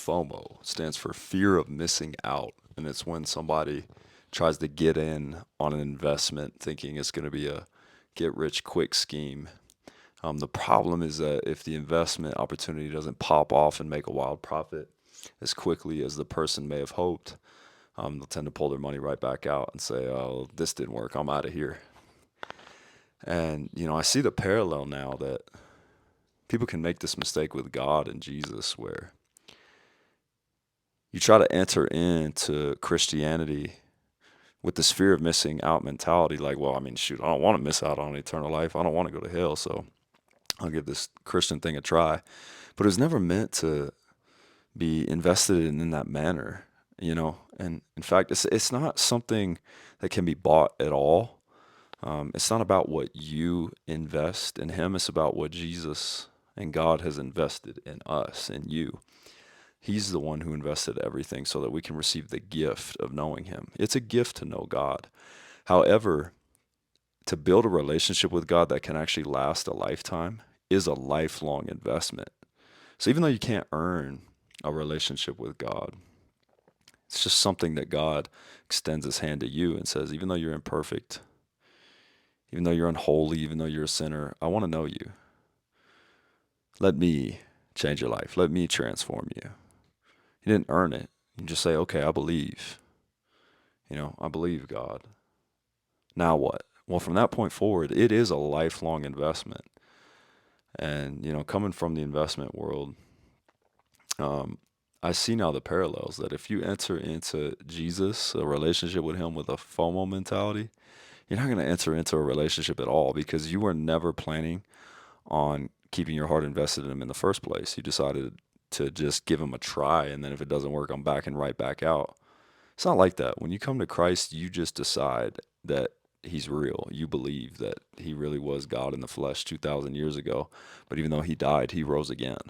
FOMO. It stands for fear of missing out. And it's when somebody tries to get in on an investment thinking it's going to be a get rich quick scheme. The problem is that if the investment opportunity doesn't pop off and make a wild profit as quickly as the person may have hoped, they'll tend to pull their money right back out and say, "Oh, this didn't work. I'm out of here." And I see the parallel now that people can make this mistake with God and Jesus, where you try to enter into Christianity with this fear of missing out mentality, like, well, I mean, shoot, I don't want to miss out on eternal life. I don't want to go to hell, so I'll give this Christian thing a try. But it was never meant to be invested in that manner. And in fact, it's not something that can be bought at all. It's not about what you invest in Him. It's about what Jesus and God has invested in us, in you. He's the one who invested everything so that we can receive the gift of knowing Him. It's a gift to know God. However, to build a relationship with God that can actually last a lifetime is a lifelong investment. So even though you can't earn a relationship with God, it's just something that God extends His hand to you and says, even though you're imperfect, even though you're unholy, even though you're a sinner, I want to know you. Let me change your life. Let me transform you. You didn't earn it. You just say, okay, I believe. I believe God. Now what? Well, from that point forward, it is a lifelong investment. And, coming from the investment world, I see now the parallels that if you enter into Jesus, a relationship with Him with a FOMO mentality, you're not going to enter into a relationship at all because you were never planning on keeping your heart invested in Him in the first place. You decided to just give Him a try, and then if it doesn't work, I'm backing right back out. It's not like that. When you come to Christ, you just decide that He's real. You believe that He really was God in the flesh 2,000 years ago, but even though He died, He rose again.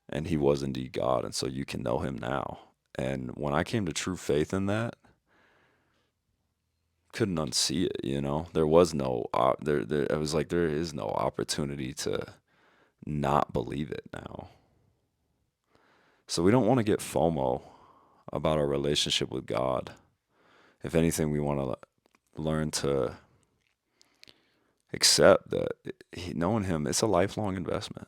And He was indeed God, and so you can know Him now. And when I came to true faith in that, couldn't unsee it. There was no I was like, there is no opportunity to not believe it now. So we don't want to get FOMO about our relationship with God. If anything, we want to learn to accept that knowing Him, it's a lifelong investment.